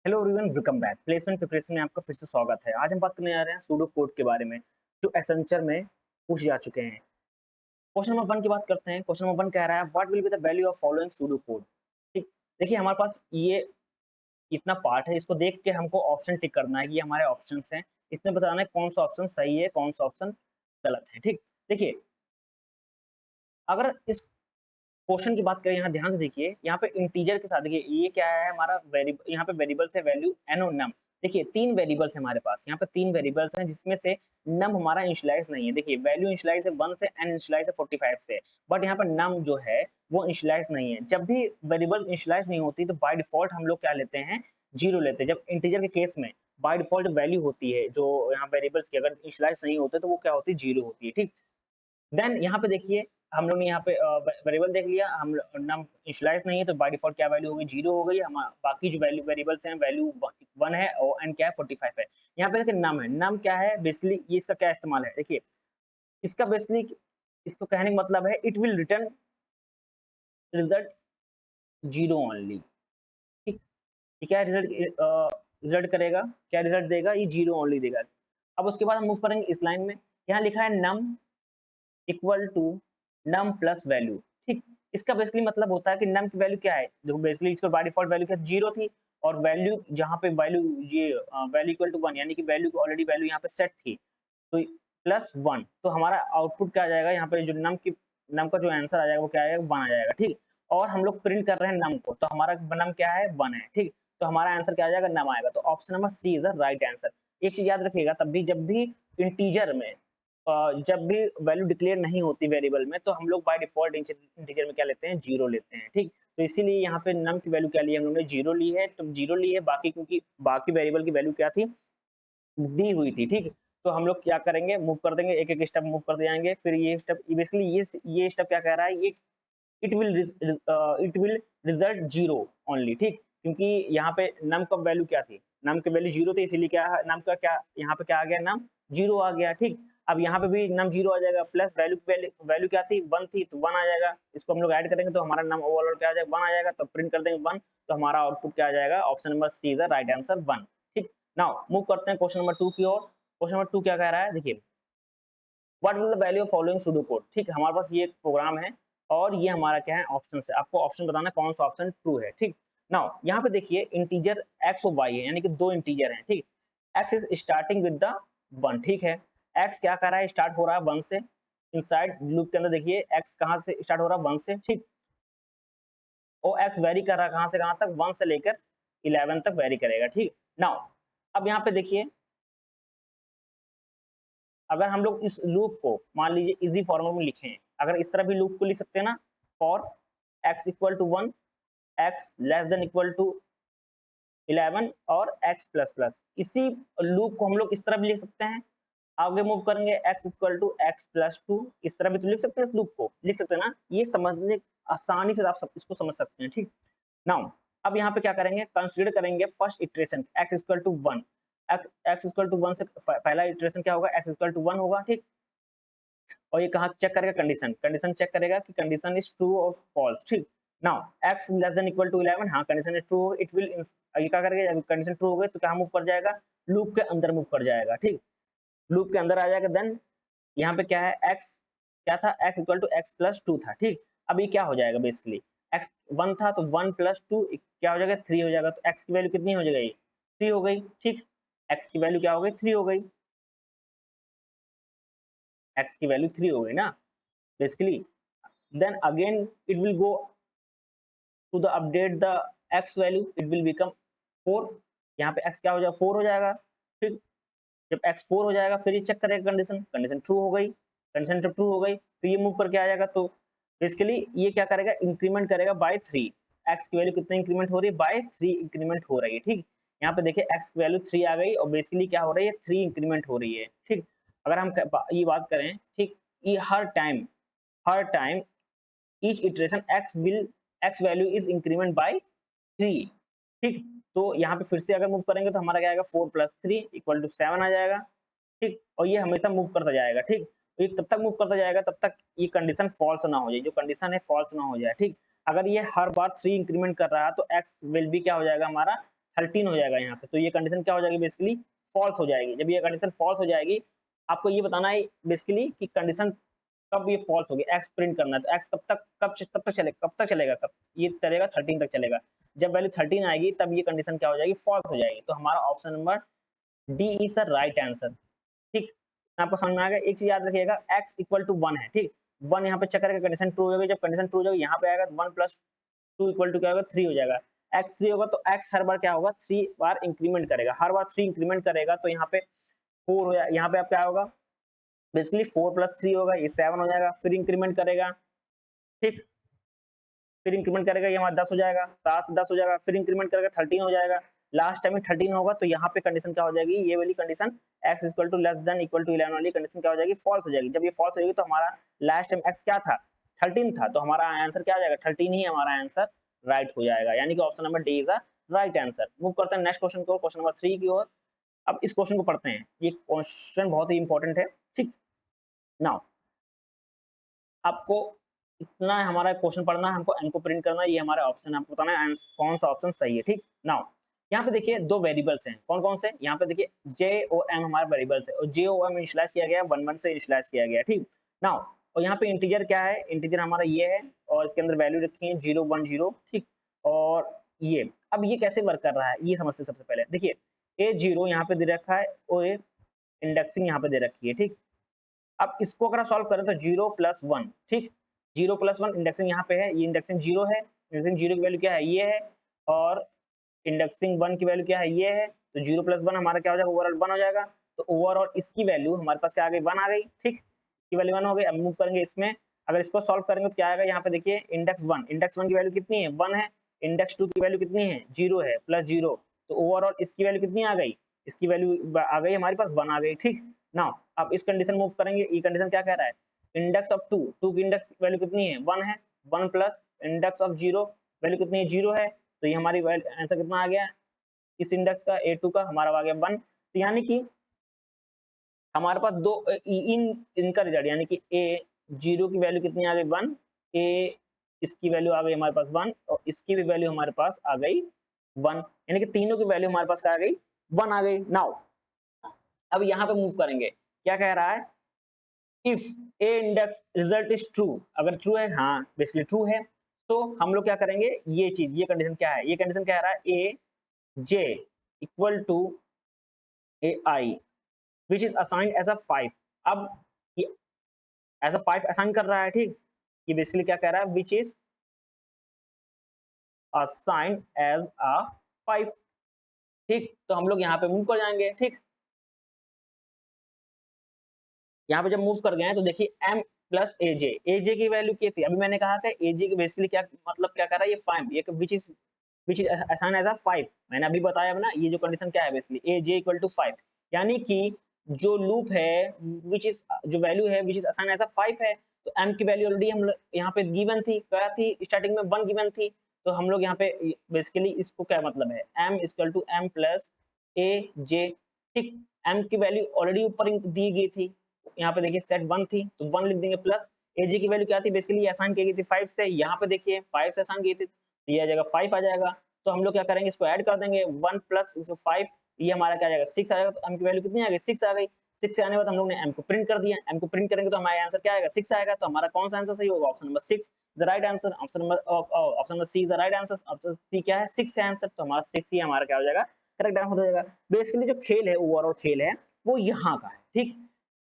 Hello everyone, welcome back. Placement preparation में आपका फिर से स्वागत है। आज हम बात करने जा रहे हैं सूडो कोड के बारे में, जो एसेंचर में पूछ जा चुके हैं। क्वेश्चन नंबर 1 की बात करते हैं। क्वेश्चन नंबर 1 कह रहा है what will be the value of following pseudo code. ठीक, देखिए हमारे पास ये इतना पार्ट है, इसको देख के हमको ऑप्शन टिक करना है कि ये हमारे ऑप्शंस हैं। इसमें बताना है कौन सा ऑप्शन सही है, कौन सा ऑप्शन गलत है। ठीक, देखिए अगर इस क्वेश्चन की बात करें, यहाँ ध्यान से देखिए, यहाँ पे इंटीजर के साथ देखिए ये क्या है हमारा वेरिएबल, यहाँ पे वेरिएबल्स है वैल्यू एन और नम। देखिए 3 वेरिएबल्स है हमारे पास, यहाँ पे 3 वेरिएबल्स हैं जिसमें से नम हमारा इनिशियलाइज नहीं है। देखिए वैल्यू इनिशियलाइज है 1 से, एन इनिशियलाइज है 45 से, बट यहाँ पे नम जो है वो इनिशियलाइज नहीं है। जब भी वेरिएबल इनिशियलाइज नहीं होती तो बाय डिफॉल्ट हम लोग क्या लेते हैं, 0 लेते हैं। जब इंटीजर के केस में बाय डिफॉल्ट वैल्यू होती है, जो यहाँ वेरिएबल्स की अगर इनिशियलाइज नहीं होते तो वो क्या होती है, 0 होती है। ठीक, देन यहाँ पे देखिए हम लोग ने यहाँ पे वेरिएबल देख लिया, हम नम इनिशियलाइज नहीं है तो बाय डिफॉल्ट क्या वैल्यू होगी, 0 हो गई। हम बाकी जो वैल्यू वेरिएबल्स हैं वैल्यू 1 है और एन क्या है 45 है। यहाँ पे देखिए नम है, नम क्या है बेसिकली, ये इसका क्या इस्तेमाल है, देखिए इसका बेसिकली इसको कहने का मतलब है it will return result 0 only. ठीक, ये क्या रिजल्ट रिजल्ट करेगा, क्या रिजल्ट देगा, ये 0 ओनली देगा। अब उसके बाद हम मूव करेंगे इस लाइन में, यहाँ लिखा है num equal to num plus value. ठीक, इसका बेसिकली मतलब होता है कि नम की वैल्यू क्या है, देखो बेसिकली इसका बाय डिफॉल्ट वैल्यू क्या 0 थी, और वैल्यू जहाँ पे वैल्यू ये वैल्यू इक्वल टू 1 यानी कि वैल्यू ऑलरेडी वैल्यू यहाँ पे सेट थी, तो प्लस 1, तो हमारा आउटपुट क्या आ जाएगा, यहाँ पे जो नम का जो आंसर आ जाएगा वो क्या आएगा, 1 आ जाएगा। ठीक, और हम लोग प्रिंट कर रहे हैं नम को, तो हमारा नम क्या है, 1 है। ठीक, तो हमारा आंसर क्या आ जाएगा, नम आएगा। तो option number C is the right answer. एक चीज याद रखिएगा, तब भी जब भी इंटीजर में जब भी वैल्यू डिक्लेयर नहीं होती वेरिएबल में, तो हम लोग बाय डिफॉल्ट इंटीजर में क्या लेते हैं, 0 लेते हैं। ठीक, तो इसीलिए यहाँ पे नम की वैल्यू क्या ली है, हम लोगों ने 0 ली है, तो 0 ली है, बाकी क्योंकि बाकी वेरिएबल की वैल्यू क्या थी, दी हुई थी। ठीक, तो हम लोग क्या करेंगे, मूव कर देंगे, एक एक स्टेप मूव कर जाएंगे। फिर ये स्टेप बेसिकली ये स्टेप क्या कह रहा है, ये इट विल रिजल्ट 0 ओनली। ठीक, क्योंकि यहाँ पे नम का वैल्यू क्या थी, नम की वैल्यू 0 थी, इसीलिए क्या नम का क्या यहाँ पे क्या आ गया, नम 0 आ गया। ठीक, अब यहाँ पे भी नम 0 आ जाएगा, प्लस वैल्यू वैल्यू क्या थी, 1 थी, तो 1 आ जाएगा। इसको हम लोग ऐड करेंगे तो हमारा नम ओवरऑल क्या आ जाएगा, 1 आ जाएगा। तो प्रिंट कर देंगे 1, तो हमारा आउटपुट क्या आ जाएगा, option number C is the right answer, 1। ठीक, नाउ मूव करते हैं क्वेश्चन नंबर 2 की ओर। क्वेश्चन नंबर 2 क्या कह रहा है, देखिए what will the value of following pseudo code. ठीक, हमारे पास ये प्रोग्राम है और ये हमारा क्या है, ऑप्शन है। आपको ऑप्शन बताना कौन सा ऑप्शन ट्रू है। ठीक, नाउ यहाँ पे देखिए इंटीजर एक्स और वाई है, यानी कि 2 इंटीजर हैं। ठीक, x is starting with the 1। ठीक है, एक्स क्या कर रहा है, स्टार्ट हो रहा है 1 से। इनसाइड लूप के अंदर देखिए एक्स कहाँ से स्टार्ट हो रहा है, 1 से। ठीक, और एक्स वेरी कर रहा है कहाँ से कहाँ तक, 1 से लेकर 11 तक वेरी करेगा। ठीक, नाउ अब यहाँ पे देखिए, अगर हम लोग इस लूप को मान लीजिए इजी फॉर्मूला में लिखें, अगर इस तरह भी लूप को लिख सकते हैं ना, for x equal to 1, x less than equal to 11 और एक्स प्लस प्लस, इसी लूप को हम लोग इस तरह भी लिख सकते हैं। आगे मूव करेंगे x equal to x plus 2, इस तरह भी तो लिख सकते हैं, इस लूप को लिख सकते हैं ना, ये समझने आसानी से आप सब इसको समझ सकते हैं। ठीक, नाउ अब यहाँ पे क्या करेंगे, कंसीडर करेंगे first iteration x equal to 1। X equal to 1 से पहला इटरेशन क्या होगा, एक्स इक्वल टू 1 होगा। ठीक, और ये कहाँ चेक करेगा, कंडीशन कंडीशन चेक करेगा कि कंडीशन इज ट्रू और फॉल्स। ठीक, now x less than equal to 11, हाँ condition is true, it will ये क्या करेगा, जब कंडीशन ट्रू हो गई तो क्या मूव कर जाएगा, लूप के अंदर मूव कर जाएगा। ठीक, लूप के अंदर आ जाएगा। देन यहाँ पे क्या है, x क्या था, x equal to x plus 2 था। ठीक, अब ये क्या हो जाएगा, बेसिकली x 1 था तो 1 प्लस 2 क्या हो जाएगा, 3 हो जाएगा। तो x की वैल्यू कितनी हो जाएगी, 3 हो गई। ठीक, x की वैल्यू क्या हो गई, 3 हो गई, x की वैल्यू 3 हो गई ना basically. then again it will go to the update the x value, it will become 4। यहाँ पे x क्या हो जाएगा, 4 हो जाएगा। फिर जब x 4 हो जाएगा फिर ये चेक करेगा कंडीशन, कंडीशन ट्रू हो गई, कंडीशन जब ट्रू हो गई फिर ये मूव करके आ जाएगा। तो बेसिकली ये क्या करेगा, इंक्रीमेंट करेगा बाय 3। x की वैल्यू कितना इंक्रीमेंट हो रही है, बाय 3 इंक्रीमेंट हो रही है। ठीक, यहाँ पे देखिए x की वैल्यू 3 आ गई और बेसिकली क्या हो रही है, 3 इंक्रीमेंट हो रही है। ठीक, अगर हम ये बात करें, ठीक, ये हर time each iteration x value is increment by 3। ठीक, तो यहाँ पे फिर से अगर मूव करेंगे तो हमारा क्या आएगा, 4 प्लस 3 इक्वल टू 7 आ जाएगा। ठीक, और ये हमेशा मूव करता जाएगा। ठीक, तो ये तब तक मूव करता जाएगा तब तक ये कंडीशन फॉल्स ना हो जाए, जो कंडीशन है फॉल्स ना हो जाए। ठीक, अगर ये हर बार 3 इंक्रीमेंट कर रहा है तो x विल भी क्या हो जाएगा हमारा 13 हो जाएगा यहाँ पे, तो ये कंडीशन क्या हो जाएगी बेसिकली फॉल्स हो जाएगी। जब ये कंडीशन फॉल्स हो जाएगी, आपको ये बताना है बेसिकली कि कंडीशन कब ये फॉल्स होगी, एक्स प्रिंट करना है, तो एक्स कब तक चलेगा, कब ये चलेगा 13 तक चलेगा। जब वैल्यू 13 आएगी तब ये कंडीशन क्या हो जाएगी, फॉल्स हो जाएगी। तो हमारा option number D is the right answer. ठीक, आपको समझ में आ गया। एक चीज याद रखिएगा, x इक्वल टू 1 है, ठीक, 1 यहाँ पे चेक करके कंडीशन ट्रू हो जाएगी। जब कंडीशन ट्रू हो जाएगी यहाँ पे आएगा 1 प्लस 2 इक्वल टू क्या होगा, 3 हो जाएगा। x 3 होगा तो x हर बार क्या होगा, 3 बार इंक्रीमेंट करेगा, हर बार 3 इंक्रीमेंट करेगा, तो यहाँ पे 4 हो जाएगा। यहाँ पे आप क्या होगा बेसिकली 4 प्लस 3 होगा, ये 7 हो जाएगा, फिर इंक्रीमेंट करेगा, ठीक, फिर इंक्रीमेंट करेगा, ये हमारा 10 हो जाएगा, 7 से 10 हो जाएगा, फिर इंक्रीमेंट करेगा 13 हो जाएगा, लास्ट टाइम में 13 होगा, तो यहाँ पे कंडीशन क्या हो जाएगी, ये वाली condition x equal to less than equal to 11 वाली कंडीशन क्या हो जाएगी, फॉल्स हो जाएगी। जब ये फॉल्स हो जाएगी तो हमारा लास्ट टाइम x क्या था, 13 था, तो हमारा आंसर क्या हो जाएगा, 13 ही हमारा आंसर राइट हो जाएगा, यानी कि option number D is the right answer. Move करते हैं नेक्स्ट क्वेश्चन को, क्वेश्चन नंबर 3 की ओर। अब इस क्वेश्चन को पढ़ते हैं, ये क्वेश्चन बहुत ही इंपॉर्टेंट है। ठीक, नाउ आपको इतना हमारा क्वेश्चन पढ़ना है, हमको एन को प्रिंट करना है, ये हमारे ऑप्शन है, आपको बताना है कौन सा ऑप्शन सही है। ठीक, नाउ यहाँ पे देखिए दो वेरिएबल्स हैं, कौन कौन से, यहाँ पे देखिए जे ओ एम हमारे वेरिएबल्स है, और जे ओ एम इनिशियलाइज किया गया है, 1 1 से इनिशियलाइज किया गया है। ठीक, नाउ और यहाँ पे इंटीजर क्या है, इंटीजर हमारा ये है, और इसके अंदर वैल्यू रखी है 0 1 0। ठीक, और ये अब ये कैसे वर्क कर रहा है ये समझते हैं। सबसे पहले देखिए A0 यहाँ पे दे रखा है, और इंडेक्सिंग यहाँ पे दे रखी है। ठीक, अब इसको अगर सॉल्व करें तो 0 प्लस 1, ठीक, 0 प्लस 1 इंडेक्सिंग यहाँ पे है, ये इंडेक्सिंग 0 है, इंडेक्सिंग 0 की वैल्यू क्या है, ये है, और इंडेक्सिंग 1 की वैल्यू क्या है, ये है, तो 0 प्लस 1 हमारा क्या हो जाएगा, ओवरऑल 1 हो जाएगा। तो ओवरऑल इसकी वैल्यू हमारे पास क्या आ गई, 1 आ गई। ठीक, इसकी वैल्यू 1 हो गई। अब मूव करेंगे इसमें, अगर इसको सॉल्व करेंगे तो क्या आएगा, यहाँ पे देखिए इंडेक्स 1 की वैल्यू कितनी है, 1 है, इंडेक्स 2 की वैल्यू कितनी है, 0 है, प्लस 0, तो ओवरऑल इसकी वैल्यू कितनी आ गई, इसकी वैल्यू आ गई हमारे पास 1 आ गई। ठीक, नाउ अब इस कंडीशन मूव करेंगे, ये कंडीशन क्या कह रहा है, इंडेक्स ऑफ 2, 2 की इंडेक्स वैल्यू कितनी है, 1 है, 1 प्लस इंडेक्स ऑफ 0 वैल्यू कितनी है, 0 है, तो ये हमारी आंसर कितना आ गया, इस इंडेक्स का A2 का हमारा आ गया 1। तो यानी कि हमारे पास दो इनका रिजल्ट, यानी कि A0 की वैल्यू कितनी आ गई, 1, A इसकी वैल्यू आ गई हमारे पास 1, और इसकी भी वैल्यू हमारे पास आ गई 1, यानी कि तीनों की वैल्यू हमारे पास क्या आ गई, 1 आ गई। नाउ अब यहाँ पे मूव करेंगे, क्या कह रहा है, if A index result is true, अगर ट्रू है, हाँ बेसिकली ट्रू है, तो हम लोग क्या करेंगे, ये चीज, ये कंडीशन क्या है, ये कंडीशन कह रहा है A J equal to A I which is assigned as a 5। अब एज अ 5 असाइन कर रहा है। ठीक, ये बेसिकली क्या कह रहा है, which is assigned as a 5। ठीक, तो हम लोग यहाँ पे मूव कर जाएंगे। ठीक, यहाँ पे जब मूव कर गए हैं तो देखिए m प्लस एजे की वैल्यू क्या थी, अभी मैंने कहा था एजे की बेसिकली क्या मतलब क्या कर रहा है, ये 5, ये which is assign as a 5, मैंने अभी बताया ना, ये जो कंडीशन क्या है बेसिकली एजे इक्वल टू 5, यानी कि जो लूप है विच इज जो वैल्यू है which is assign as a 5 है, तो m की वैल्यू ऑलरेडी हम यहाँ पे गिवन थी, क्या थी, स्टार्टिंग में 1 गिवन थी, तो हम लोग यहाँ पे बेसिकली इसको क्या मतलब है, m equal to m plus A J. ठीक, m की वैल्यू ऑलरेडी ऊपर दी गई थी, यहाँ पे देखिए सेट 1 थी तो 1 लिख देंगे, प्लस एजी की वैल्यू क्या थी, बेसिकली आसान की गई थी 5 से, यहाँ पे देखिए 5 से आसान की गई थी, तो ये आ जाएगा 5 आ जाएगा। तो हम लोग क्या करेंगे, इसको ऐड कर देंगे, 1 प्लस 5, ये हमारा क्या आ जाएगा, 6 आ जाएगा। तो एम की वैल्यू कितनी आ गई, 6 आ गई। 6 से आने के बाद हम लोग ने एम को प्रिंट कर दिया, एम को प्रिंट करेंगे तो हमारा आंसर क्या आएगा, 6 आएगा। तो हमारा कौन सा आंसर सही होगा, option number 6 the right answer, option number C is the right answer, option C क्या है, 6 है आंसर, तो हमारा 6 ही हमारा क्या हो जाएगा, करेक्ट आंसर हो जाएगा। बेसिकली जो खेल है, ओवरऑल खेल है, वो यहाँ का है। ठीक,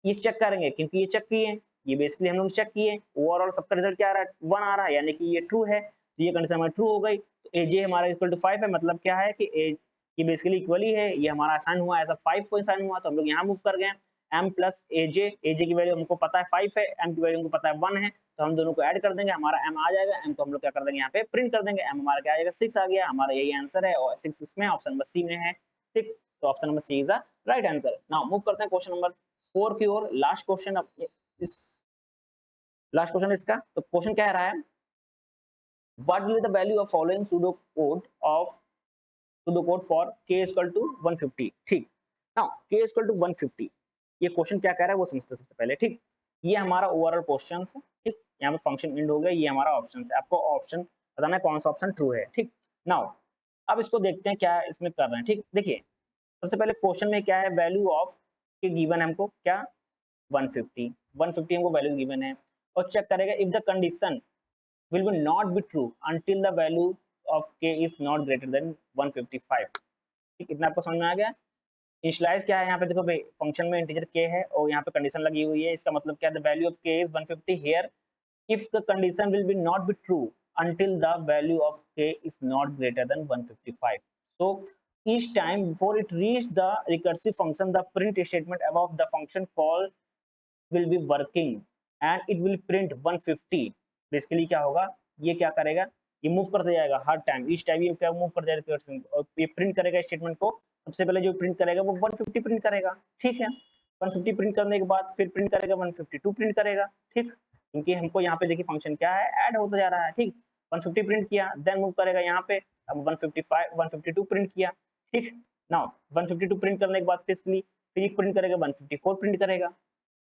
ये चेक करेंगे क्योंकि ये चेक किए, ये बेसिकली हम लोग चेक किए, ओवरऑल सबका रिजल्ट क्या आ रहा है, 1 आ रहा है, यानी कि ये ट्रू है, तो ये कंडीशन हमारी ट्रू हो गई। तो एजे हमारा इक्वल टू 5 है, मतलब क्या है कि एज ये बेसिकली इक्वल ही है, ये हमारा आसान हुआ, ऐसा 5 को आसान हुआ, तो हम लोग यहाँ मूव कर गए, m प्लस एजे की वैल्यू हमको पता है 5 है, m की वैल्यू हमको पता है 1 है, तो हम दोनों को ऐड कर देंगे, हमारा m आ जाएगा, m को हम लोग क्या कर देंगे, यहाँ पे प्रिंट कर देंगे, m हमारा क्या आ जाएगा, 6 आ गया, हमारा यही आंसर है, और 6 इसमें ऑप्शन नंबर सी में है, 6, तो option number C is the right answer. Now move करते हैं क्वेश्चन नंबर 4 की ओर, लास्ट क्वेश्चन इस लास्ट क्वेश्चन इसका, तो क्वेश्चन क्या रहा है, what will be the value of following pseudo code for k equal to 150। ठीक, नाउ k इक्वल टू 150, ये क्वेश्चन क्या कह रहा है वो समझते हैं सबसे पहले। ठीक, ये हमारा ओवरऑल क्वेश्चन है। ठीक, यहाँ पे फंक्शन एंड हो गया, ये हमारा ऑप्शन है, आपको ऑप्शन बताना है कौन सा ऑप्शन ट्रू है। ठीक, नाउ अब इसको देखते हैं क्या इसमें कर रहे हैं। ठीक, देखिए सबसे पहले क्वेश्चन में क्या है, वैल्यू ऑफ के गिवन है हमको क्या 150, 150 हमको वैल्यू गिवन है, और चेक करेगा if the condition will be not be true until the value of k is not greater than 155। ठीक, इतना आपको समझ में आ गया। इनिशियलाइज क्या है यहाँ पे, देखो भाई फंक्शन में इंटीजर k है और यहाँ पे कंडीशन लगी हुई है, इसका मतलब क्या है, the value of k is 150 here if the condition will be not be true until the value of k is not greater than 155। So each time before it reach the recursive function, the print statement above the function call will be working and it will print 150। Basically क्या होगा, ये क्या करेगा, ये move करते जाएगा हर time, इस time ये क्या मूव कर जाएगा और ये प्रिंट करेगा स्टेटमेंट को। सबसे पहले जो प्रिंट करेगा वो 150 प्रिंट करेगा, ठीक है। 150 प्रिंट करने के बाद फिर प्रिंट करेगा 152 प्रिंट करेगा, ठीक, क्योंकि हमको यहाँ पे देखिए फंक्शन क्या है, ऐड होता जा रहा है, ठीक। 150 प्रिंट किया, देन मूव करेगा यहाँ पे, अब 155 152 प्रिंट किया, ठीक। नाउ 152 प्रिंट करने के बाद फिर प्रिंट करेगा 154 प्रिंट करेगा,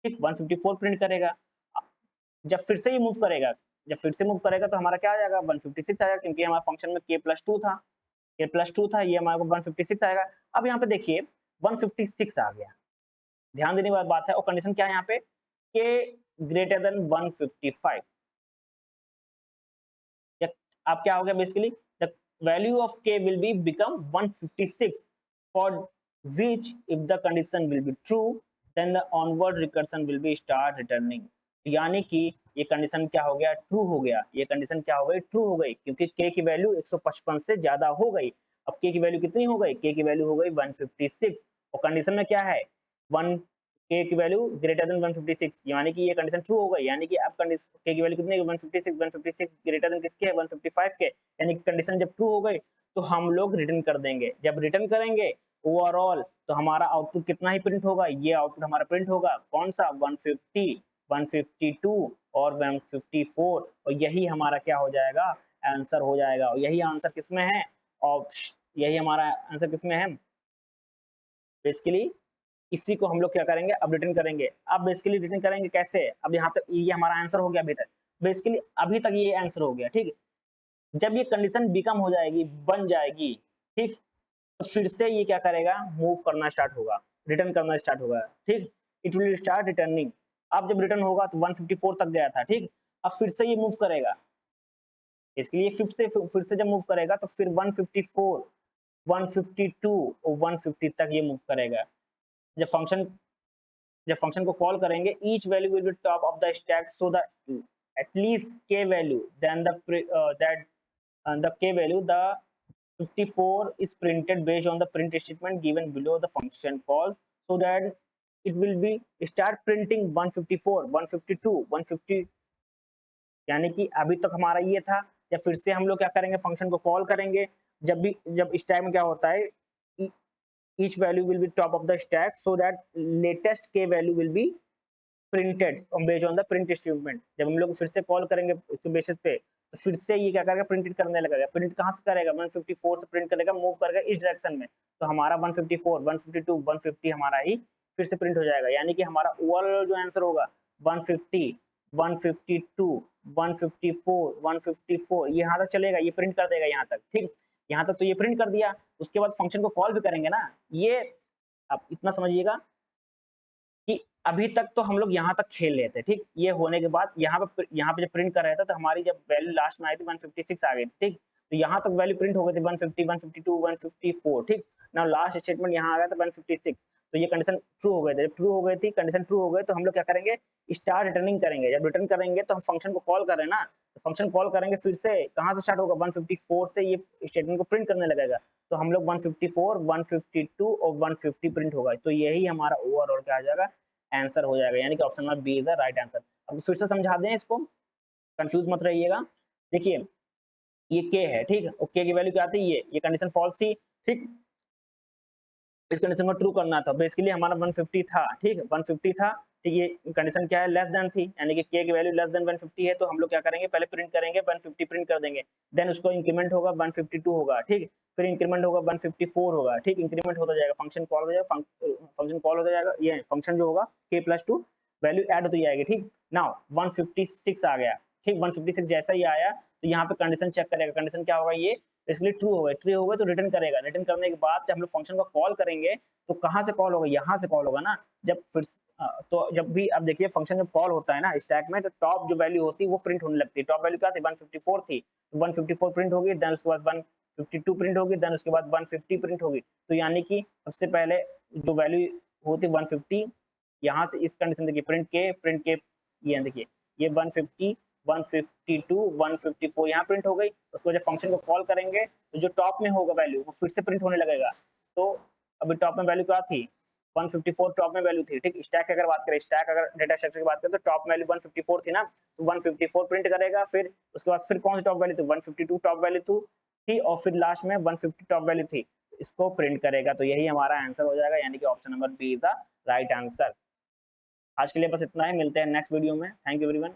ठीक, 154 प्रिंट करेगा। जब फिर से ये मूव करेगा, जब फिर से मूव करेगा तो हमारा क्या आ जाएगा 156 आएगा, क्योंकि हमारे फंक्शन में k+2 था, k+2 था, ये हमारे को 156 आएगा। अब यहाँ पे देखिए 156 आ गया, ध्यान देने वाली बात है, और कंडीशन क्या है यहाँ पे, k ग्रेटर देन 155। अब क्या हो गया, basically the value of k will be become 156 for which if the condition will be true then the onward recursion will be start returning। यानी कि ये कंडीशन क्या हो गया, ट्रू हो गया, ये कंडीशन क्या हो गई, ट्रू हो गई, क्योंकि k की वैल्यू 155 से ज्यादा हो गई। अब k की वैल्यू कितनी हो गई, k की वैल्यू हो गई 156, और कंडीशन में क्या है, 1 k की वैल्यू ग्रेटर देन 156, यानी कि ये कंडीशन ट्रू हो गई, यानी कि अब कंडीशन k की वैल्यू कितनी है 156 ग्रेटर देन किसके है 155 के, यानी कि कंडीशन जब ट्रू हो गई तो हम लोग रिटर्न कर देंगे। जब रिटर्न करेंगे ओवरऑल तो हमारा आउटपुट कितना ही प्रिंट होगा, ये आउटपुट हमारा प्रिंट होगा कौन सा 150, 152 और 154, और यही हमारा क्या हो जाएगा, आंसर हो जाएगा। और यही आंसर किसमें है, ऑप्शन, यही हमारा आंसर किसमें है, बेसिकली इसी को हम लोग क्या करेंगे, अब रिटर्न करेंगे। अब बेसिकली रिटर्न करेंगे कैसे, अब यहाँ तक ये हमारा आंसर हो गया अभी तक, बेसिकली अभी तक ये आंसर हो गया, ठीक। जब ये कंडीशन बिकम हो जाएगी, बन जाएगी, ठीक, तो फिर से ये क्या करेगा, मूव करना स्टार्ट होगा, रिटर्न करना स्टार्ट होगा, ठीक, इट विल स्टार्ट रिटर्निंग। अब जब रिटर्न होगा तो 154 तक गया था, ठीक, अब फिर से ये मूव करेगा, इसलिए फिर से जब मूव करेगा तो फिर 154, 152 और 150 तक ये मूव करेगा। जब फंक्शन को कॉल करेंगे, each value will be top of the stack so the at least k value then the k value the 54 is printed based on the print statement given below the function calls, so that it will be start printing 154, 152, 150। यानी कि अभी तक हमारा ये था, या फिर से हम लोग क्या करेंगे, फंक्शन को कॉल करेंगे, जब इस टाइम क्या होता है, each value will be top of the stack so that latest k value will be printed based on the print statement। जब हम लोग फिर से कॉल करेंगे उसके बेसिस पे, तो फिर से ये क्या करेगा, प्रिंट करने लगेगा। प्रिंट कहाँ से करेगा, 154 से प्रिंट करेगा, मूव करेगा इस डायरेक्शन में, तो हमारा 154, 152, 150 हमारा ही फिर से प्रिंट हो जाएगा। यानी कि हमारा ओवरऑल जो आंसर होगा 150, 152, 154, 154, ये यहाँ तक चलेगा, ये प्रिंट कर देगा यहाँ तक, ठीक। यहाँ तक तो ये प्रिंट कर दिया, उसके बाद फंक्शन को कॉल भी करेंगे ना। ये आप इतना समझिएगा कि अभी तक तो हम लोग यहाँ तक खेल रहे थे, ठीक। ये होने के बाद यहाँ पे जब प्रिंट कर रहा था तो हमारी जब वैल्यू लास्ट में आई थी 156 आ गई थी, ठीक। तो यहाँ तक वैल्यू प्रिंट हो गई थी 150, 152, 154, ठीक। नाउ लास्ट स्टेटमेंट यहाँ आ गया था 156, तो ये कंडीशन ट्रू हो गई थी। जब ट्रू हो गई थी, कंडीशन ट्रू हो गई, तो हम लोग क्या करेंगे, स्टार रिटर्निंग करेंगे। जब रिटर्न करेंगे तो हम फंक्शन को कॉल कर रहे हैं ना, तो फंक्शन कॉल करेंगे, फिर से कहाँ से स्टार्ट होगा, 154 से ये स्टेटमेंट को प्रिंट करने लगेगा, तो हम लोग 154, 152 और 150 प्रिंट होगा। तो यही हमारा ओवरऑल क्या आ जाएगा, आंसर हो जाएगा। यानी कि option number B is the right answer. अब फिर से समझा दें इसको, कंफ्यूज मत रहिएगा। देखिए ये के है, ठीक है, और के की वैल्यू क्या आती है, ये कंडीशन फॉल्स थी, ठीक। इस कंडीशन को ट्रू करना था, बेसिकली हमारा 150 था, ठीक है, 150 था, ठीक। ये कंडीशन क्या है, लेस देन थी, यानी कि के की वैल्यू लेस देन 150 है, तो हम लोग क्या करेंगे, पहले प्रिंट करेंगे 150 प्रिंट कर देंगे, देन उसको इंक्रीमेंट होगा 152 होगा, ठीक, फिर इंक्रीमेंट होगा 154 होगा, ठीक, इंक्रीमेंट होता जाएगा, फंक्शन कॉल हो जाएगा, फंक्शन कॉल होता जाएगा, ये फंक्शन जो होगा k+2 वैल्यू ऐड होती जाएगी, ठीक। नाउ 156 आ गया, ठीक, 156 जैसा ही आया तो यहाँ पे कंडीशन चेक करेगा, कंडीशन क्या होगा, ये इसलिए ट्रू हो गए तो रिटर्न करेगा। रिटर्न करने के बाद जब हम लोग फंक्शन को कॉल करेंगे तो कहाँ से कॉल होगा, यहाँ से कॉल होगा ना। जब फिर तो जब भी अब देखिए फंक्शन जब कॉल होता है ना स्टैक में, तो टॉप जो वैल्यू होती है वो प्रिंट होने लगती है। टॉप वैल्यू क्या थी, 154 थी, तो 154 प्रिंट होगी, देन उसके बाद 152 प्रिंट होगी, देन उसके बाद 150 प्रिंट होगी। तो यानी कि सबसे पहले जो वैल्यू होती है 150, यहाँ से इस कंडीशन देखिए प्रिंट के ये देखिए ये 150 152 154 यहाँ प्रिंट हो गई। उसको जब फंक्शन को कॉल करेंगे तो जो टॉप में होगा वैल्यू वो फिर से प्रिंट होने लगेगा। तो अभी टॉप में वैल्यू क्या थी, 154 टॉप में वैल्यू थी, ठीक। स्टैक की अगर बात करें, स्टैक अगर डेटा स्ट्रक्चर की बात करें तो टॉप वैल्यू 154 थी ना, तो 154 प्रिंट करेगा। फिर उसके बाद फिर कौन सी टॉप वैल्यू थी, 152 टॉप वैल्यू थी, और फिर लास्ट में 150 टॉप वैल्यू थी, इसको प्रिंट करेगा। तो यही हमारा आंसर हो जाएगा, यानी कि option number B is the right answer. आज के लिए बस इतना ही, मिलते हैं नेक्स्ट वीडियो में। Thank you everyone.